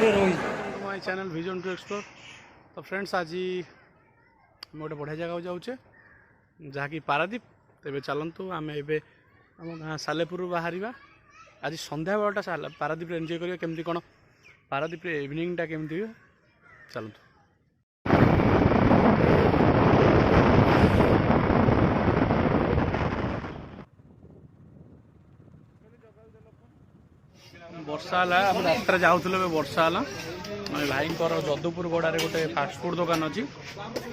My channel vision to explore. तो friends आज आम गोटे बढ़िया जगह जाऊे जहाँकि पारादीप। तेरे चलतु आम ए गाँ सालेपुर बाहर आज संध्या बेलटा पारादीप एंजॉय करिया केमती कौन पारादीप इवनिंगटा केमती चलतु। वर्षा है आम रास्ते जाऊँ वर्षा है भाई जदुपुर गड़े गोटे फास्टफुड दुकान अच्छी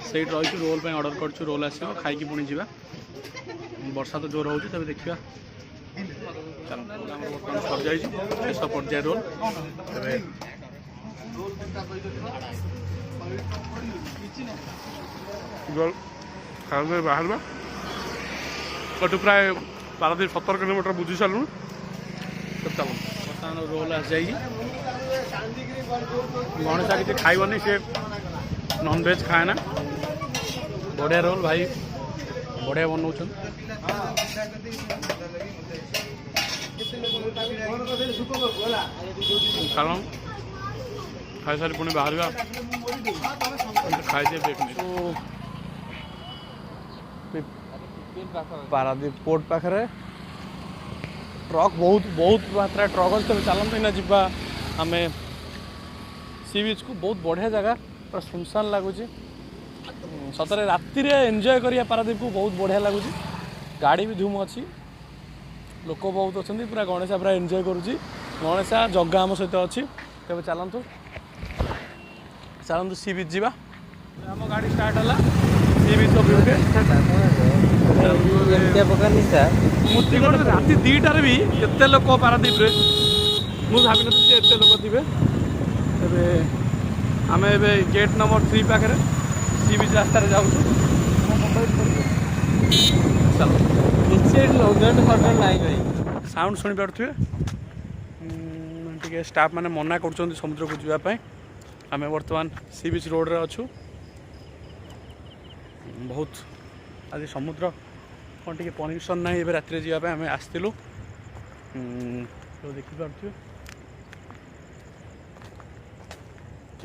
से रही रोल पे ऑर्डर कर रोल आस खाई पुणी जा वर्षा तो जोर हो तब देखा सर जाए शेष पर्याय रोल खाई बाहर कटु प्राय 12-17 किलोमीटर बुझी सारू चलो बर्तमान रोल आस जाए गणेशा किसी खाइबनी सी नॉनवेज खाए ना बढ़िया रोल भाई बढ़िया बनाऊँ चलो खाई सारी पुणी बाहर खाई पारादीप पोर्ट पाखे ट्रक बहुत बहुत मात्रा ट्रक अच्छे तेज चलते ना जीवा आम सी बीच को बहुत बढ़िया जगह पूरा सुनसान लगुच सतरे राति एंजॉय करिया पारादीप को बहुत बढ़िया लगुच गाड़ी भी धूम अच्छी लोक बहुत अच्छा पूरा गणेशा पूरा एंजॉय करुँची गणेशा जग्गा आम सहित अच्छी तेज चलतु चलतु सी बीच जावा आम गाड़ी स्टार्ट है सी बीच मूर्ति राति 2टार भी एत लोक पारादीप मुझे भावी नी एत लोक थे तेरे आम ए गेट नंबर 3 पाखे सी बीच रास्तार जाऊँ साउंड शुणी पारे टे स्टाफ मैंने मना कर समुद्र को जावाई आम बर्तमान सी बीच रोड रे अच्छु बहुत आज समुद्र कौन टे परमिशन ना राति जावाई आम आसलु तो देखिपे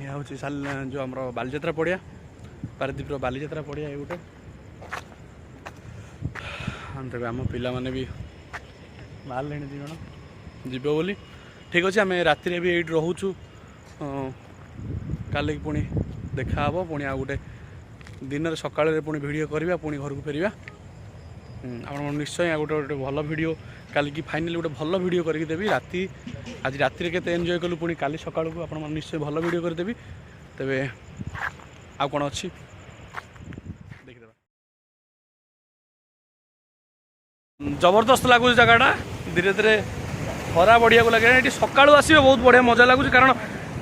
यह हूँ जो आम बालीजात्रा पड़िया पारादीप बालीजात्रा पड़िया ये गोटे तेज आम पिला माने भी बाहर 2 जन जीव बोली ठीक अच्छे आम राति भी ये रोचु काली पुणी देखा पुणी आ गोटे दिन सकाल पुणी वीडियो करवा पुणी घर को फेरवा आप निश्चय गोटे गोटे भल वीडियो काली की फाइनाली गोटे भल वीडियो करके देवी राति आज राति केते एंजॉय कलु पुणी काली सकाल को आप निश्चय भल वीडियो करदेवी तेरे आ कौन अच्छी देखिए जबरदस्त लगुच जगहटा धीरे धीरे खरा बढ़िया लगे ये सका आसवे बहुत बढ़िया मजा लगुच कारण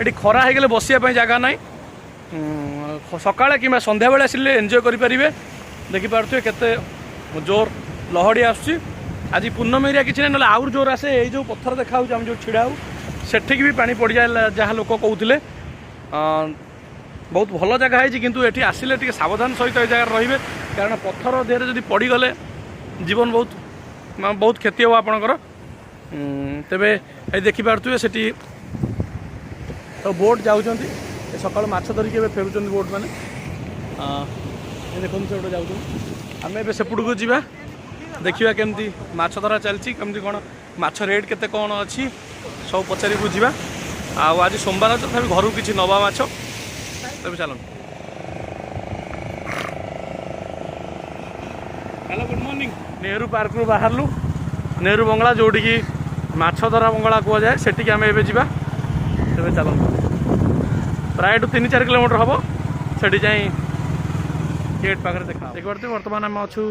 ये खरा हो गले बसापी जगह ना सका कि सन्ध्या बेले आसिले एंजॉय करेंगे देखिपे केते जोर लहड़ी आसुची आज पूर्णमी एरिया किसी ना आउर जोर आसे ये जो पत्थर देखा आम जो छिड़ा हो सेठिक भी पानी पड़ जाए जहाँ लोक कहते बहुत भल जगह है किंतु ये आसिले टे सावधान सहित ये जगह रे कारण पत्थर देहरे जब पड़गले जीवन बहुत बहुत क्षति हो आपणकर तेरे ये देखिपे से तो बोट जाऊँ सका माछ धरिक फेरुंट बोट मैंने देखते से गोटे जाऊँ आम ए सेपट को जा देखा केमती माछ धरा चलती केमती कौन माछ रेट केते कौन अच्छी सब पचारि बुझा आज सोमवार तथा घर को किसी नवा माछ तब चल hello good morning Nehru park रू बाहरलु नेहरू बंगला जोटी की माछ धरा बंगला कहुए सेटिक आम ए जा तेज चल प्राय 3-4 किलोमीटर हम से जाए गेट पाखे देखा देखते बर्तमान आम अच्छु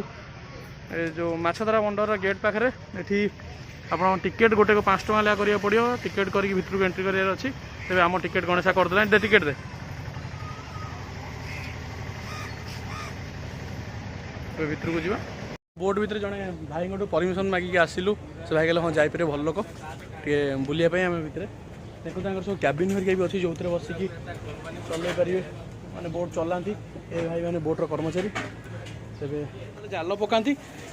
जो माछधरा बंडर गेट पाखे ये आप टिकेट गोटे को 5 टଙ୍କା करा पड़ो टिकेट करके भितर को एंट्री करार अच्छी तेज आम टिकेट गणेशा करदे दे टिकेट दे भितर को जा बोट भीतर जड़े भाई परमिशन मागिक आसिलु से भाई कहले हाँ जापर भल लोक टे बुलायापी आम भितर देखो सब क्याबिन हरिका भी अच्छी जो बसिकी चल पारे मैंने बोट चलाती ए भाई मैंने बोट्र कर्मचारी तेरे जाल पकाती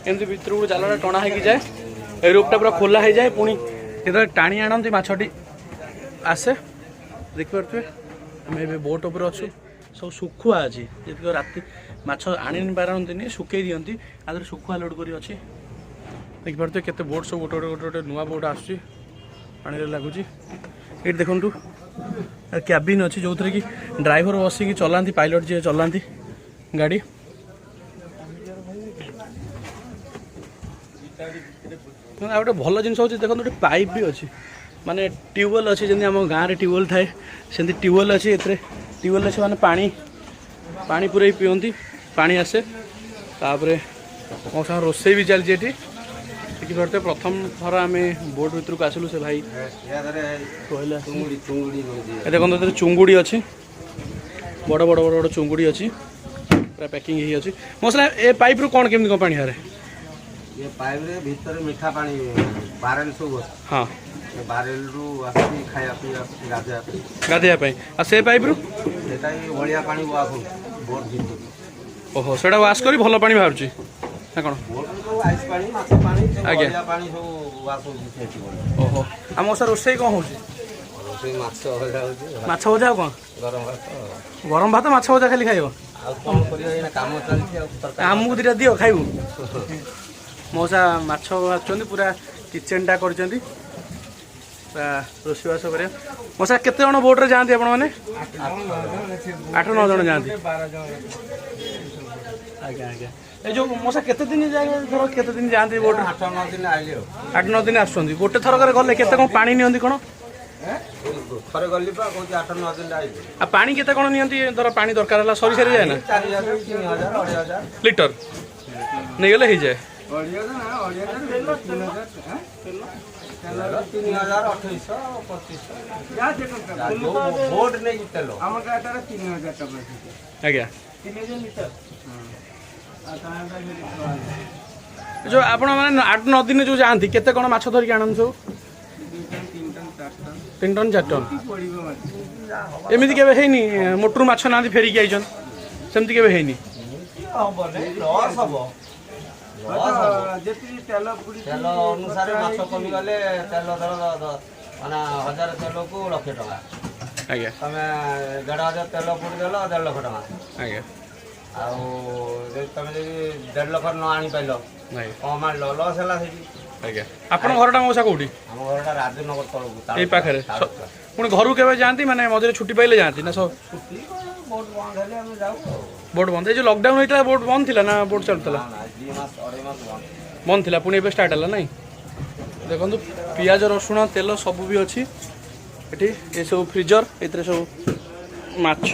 एमती भितर को जालटा टणा हो जाए रूपटा पूरा खोला हो जाए पुणी जो टाणी आणती मछटी आसे देखिपे आम ए बोट उपर अच्छु सब सुखुआ अच्छी जी राति माछ आनी पारती सुखे दिखती आदि सुखुआ लोड कर अच्छी देखिपे केते बोट सब गोटे गोटे गोटे नुआ बोट आसूँ पानी लगुच ये देखु क्याबिन अच्छी जो थी कि ड्राइवर बसिकी चलाती पायलट जी चलाती गाड़ी गोटे भल जिन हो देखो गोटे पाइप भी अच्छी माने ट्यूबवेल अच्छी जमी आम गाँव में ट्यूबवेल थाए से ट्यूबवेल अच्छी ए ट्यूबवेल अच्छे मैंने पानी पानी पूरे पीती पानी आसे तापर मो साथ रोसे भी चलती देखिए प्रथम थर आम बोट भर को आसलु से भाई कहले देखो चुंगुड़ी अच्छी बड़ बड़ बड़ बड़ चुंगुड़ी अच्छी पूरा पैकिंग ही अच्छी मसला ए पाइप रू कौन केमती कौन पानी हारे ये पाइप रे भीतर मीठा पानी बारेल सब हाँ बारेल रु आसी खाया पिया गाधे आ से पाइप रू सेटा बलिया पानी वास बोट भीतर ओहो सेटा वाश करी भल पानी बाहर ना कौन आइस पानी माछ पानी आगे बलिया पानी सब वास होची ओहो आ मो सर रोसे कौन होची रोसे माछ भजा होची माछ भजा कौन गरम भात माछ भजा खाली खाइबो आ कोन करियो एना काम चलती आ आमକୁ दिटा दियो खाइबु मौसा माछ भाजुଛନ୍ତି पूरा किचन टा करଛନ୍ତି रोषेईबास कर मौसा केते जण बोट रे जाती आपण माने 8-9 जण जाती आज्ञा आज्ञा ए जो मौसा केते दिन जाय धर केते दिन जाती बोट 8-9 दिन आइले 8-9 दिन आछुଛନ୍ତି गोटे थर करे गले केते कोन पानी नियंती कोन थरे गल्ली पा कहू 8-9 दिन आइले आ पानी केते कोन नियंती धर पानी दरकार हला सरी सरी जाय ना 4000 3000 2500 लीटर नहीं गले ही जाए 3000 बोट नहीं तेल आज्ञा जो आपण मैंने 8-9 दिन जो जाती केते कौन माछ धरिक आनंद सब 3 टन 4 टन एमती केवे हैनी मोटरू माछ ना फेरिकी आइछन सेमती केवे हैनी तेल अनुसार माछ कमी गले तेल दर माना 1000 तेल को 1 लाख टका आज्ञा तमे 1,500 तेल पुड़ी देल 1.5 लाख टका आज्ञा तमे 1.5 लाख न आनी पाइल नहीं कम आन लॉस है आज्ञा आपण घरटा मौसा कोठी आम घरटा राजनगर तलू ए पाखरे पुणी घर केवे जाती माने मझे छुट्टी पाइले जाती ना सब बोट बंद हेले हम जाऊ बोट बंद जो लॉकडाउन होता बोट बंद थिला ना बोट चलता 2 मास 2.5 मास बंद थिला पुणी एबे स्टार्ट हला नहीं देखो पियाज रसुण तेल सब भी अच्छी ये ये सब फ्रिजर ये सब माछ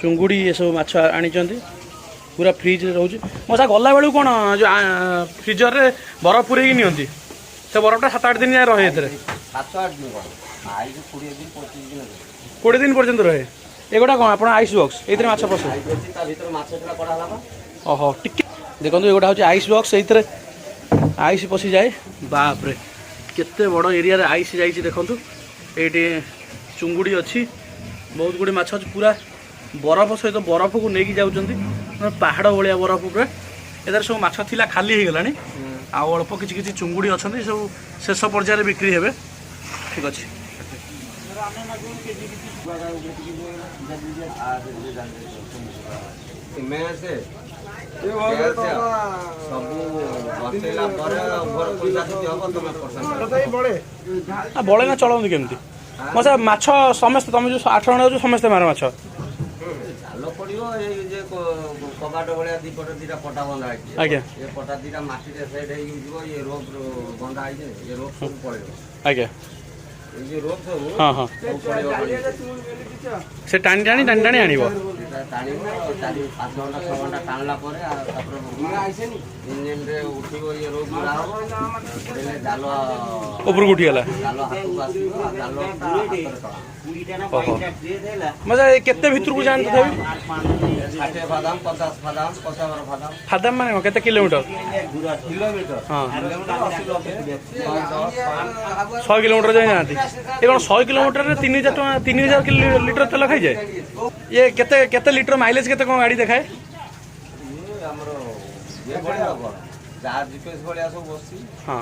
चुंगुड़ी ये सब माछ आनी पूरा फ्रिज रोचे मौसा गला बेलू कौन जो फ्रिजर रे बरफ पूरे नियंती से बरफटा 7-8 दिन जाए रहे 7-8 दिन 20 दिन पर्यंत रहे एगोटा कौन आप आइस बॉक्स ये माछ पस ओहो टिके देखो एगोटा हूँ आइस बॉक्स ये आइस पशि जाए बाप रे केते बड़ एरिया रे आइस जाइए देखो ये चुंगुड़ी अच्छी बहुत गुड़ी माछ अच्छी पूरा बरफ सहित बरफ को लेकिन जाऊँगी पहाड़ भाया बरफ पूरा एदार सब माछ थिला खाली हो गलानी आउ अल्प किसी चुंगुड़ी अच्छा सब शेष पर्यायर बिक्री हे ठीक अच्छे बड़े ना चलाऊँ केमती मसा माछ समस्त तुम जो 8 जण समस्ते मार माछ कबाट भाया दीपट 2टा पटा बंधा आज्ञा ये पटा 2टा माटी सेट ये रोप बंधा ये रोप सब पड़े आज्ञा ये रोप सब हाँ हाँ से टाणी टाणी टाणी टाणी आनिब टाणी 4-5 घंटा 6 घंटा टाणला इंजिन रे उठिबो ये रोप गुड़ा जाल ऊपर उठीगला जाल हाथ आसो जाल मतलब केते भितर को जान तथापि 60 फादाम 50 फादाम 50 फादाम फादाम माने केते किलोमीटर किलोमीटर हाँ 100 किलोमीटर जाए जाती ये कौन 100 किलोमीटर रे 3000 लीटर तेल खाई जाए ये केते केते लीटर माइलेज केते कौन गाड़ी देखाए ये हमरो ये बड़े जा जीपीएस बड़े सब बसी हां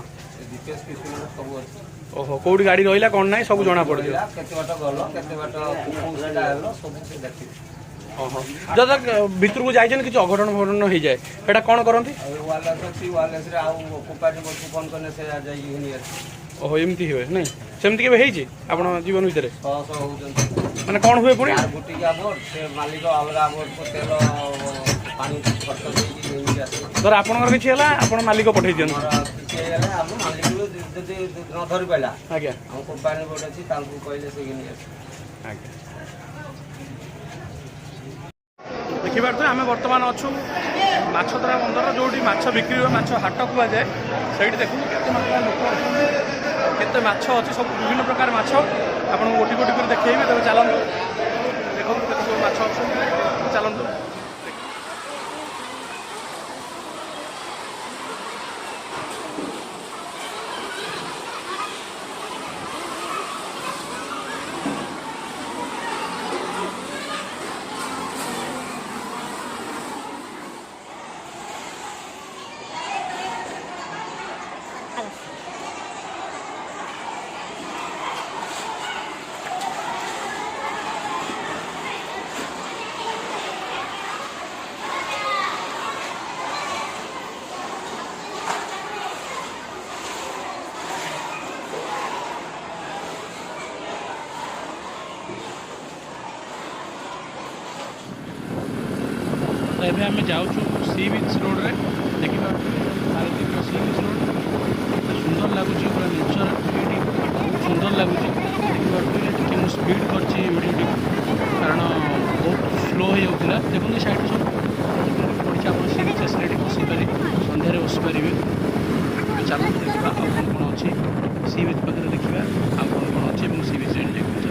जीपीएस किलोमीटर सब अछि ओहो कोउडी गाड़ी रहिला कोन नाही सब जणा पड़ ରହିଲା, କେତେ ବାଟ ଗଲ କେତେ ବାଟ କୋଉ ସେଟା ହେଲ ସବୁ ସେ ଦେଖିବେ। ओहो जदा भितर को जाइछन किछ अघटन घटन हो जाए एटा कोन करंती ଆଉ ୱାଲେସ୍ ଅଛି, ୱାଲେସ୍ରେ ଆଉ କୋପାଡ଼ି ବস্তୁ ଫୋନ୍ କଲେ ସେ ଯାଇକି ଘିନି ଆସି ओहो एमती हुए नहीं सेमती केबे हेइछि आपण जीवन भितर ଶହ ଶହ ହଉଛନ୍ତି। माने कोन हुए पुणी ଚାର ଗୋଟିକା ବୋର୍ଡ ସେ ମାଲିକ ଅଲଗା ବୋର୍ଡକୁ ତେଲ ପାଣି ଖର୍ଚ୍ଚ ଦେଇକି ଘିନିକି ଆସିବେ। धर आपणकर किछि हला आपण मालिक पठै दियन ଆମର କିଛି ହେଇଗଲେ ଆମ ମାଲିକକୁ ଯଦି ନ ଧରି ପାଇଲା आज्ञा ଆମ କୋମ୍ପାନୀ ବୋର୍ଡ ଅଛି ତାଙ୍କୁ କହିଲେ ସେ ଘିନି ଆସିବେ। आज्ञा देखिबार तो आम बर्तमान अच्छु माछधरा बंदर जो बिक्री हुए माछ हाट कुआ जाए से देखो केते मात्रा लोक केते माछ अच्छी सब विभिन्न प्रकार माछ आपन गोटी गोटी कर देखिए तब चलतु देखो केते सब माछ अच्छे चलतु ଏବେ ଆମେ ଯାଉଛୁ ସି ବିଚ୍ ରୋଡ଼ରେ ଦେଖିବା ପାରାଦ୍ୱୀପର ସି ବିଚ୍ ରୋଡ଼ କେତେ ସୁନ୍ଦର ଲାଗୁଛି ପୁରା ନେଚର ଏଇଠି ବହୁତ ସୁନ୍ଦର ଲାଗୁଛି ଦେଖିପାରୁଥିବେ ଟିକେ ମୁଁ ସ୍ପିଡ଼ କରିଛି ଭିଡ଼ିଓଟି କାରଣ ବହୁତ ସ୍ଲୋ ହେଇଯାଉଥିଲା ଦେଖନ୍ତୁ ସାଇଡ଼୍ ସବୁ ପଡ଼ିଛି ଆପଣ ସି ବିଚ୍ ଆସିଲେ ଏଠି ବସିପାରି ସନ୍ଧ୍ୟାରେ ବସିପାରିବେ ଏବେ ଚାଲନ୍ତୁ ଦେଖିବା ଆଉ କ'ଣ କ'ଣ ଅଛି ସି ବିଚ୍ ପାଖରେ ଦେଖିବା ଆଉ କ'ଣ କ'ଣ ଅଛି ଏବଂ ସି ବିଚ୍ ଏଠି ଦେଖିବା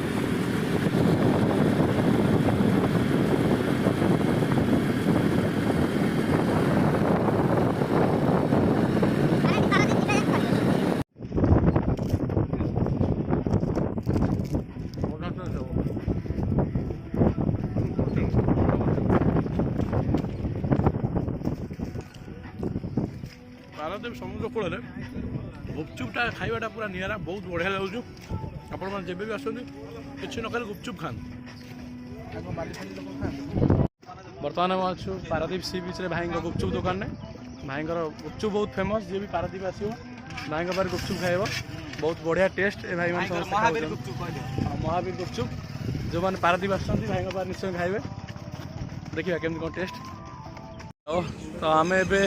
पाराद्वीप समुद्र कूल गुपचुपटा खाइबाटा पूरा निरा बहुत बढ़िया लगुच आपण मैंने जब भी आसती किसी न खाली गुपचुप खाते बर्तमान आम अच्छु पाराद्वीप सी बीच भाई गुपचुप दुकान में भाई गुपचुप बहुत फेमस जी भी पाराद्वीप आसो भाई पाखे गुपचुप खाइब बहुत बढ़िया टेस्ट ए भाई महावीर गुपचुप जो मैंने पाराद्वीप आस भाई पाखे निश्चय खाइबे देखिए केमती कौन टेस्ट तो आम ए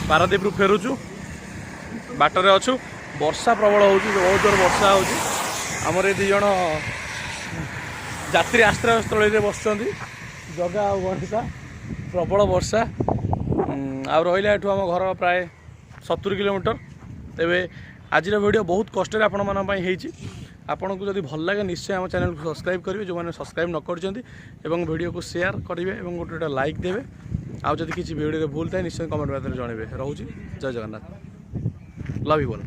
पाराद्वीप फेरुचु बाटर अच्छु वर्षा प्रबल हो बहुत जोर वर्षा होमर ये दिज यात्री आश्रय स्थल बस जगा आ गणेशा प्रबल वर्षा आ रहा आम घर प्राय 70 किलोमीटर तेरे आज वीडियो बहुत कष्ट आपण आपन को जब भल लगे निश्चय आम चैनल को सब्सक्राइब करेंगे जो मैंने सब्सक्राइब न कर वीडियो को शेयर करेंगे और गोटे लाइक देवे आउ जब किसी वीडियो भूल थाए निश्चय कमेंट माध्यम जनइबे रोचे जय जगन्नाथ लव यू बोल।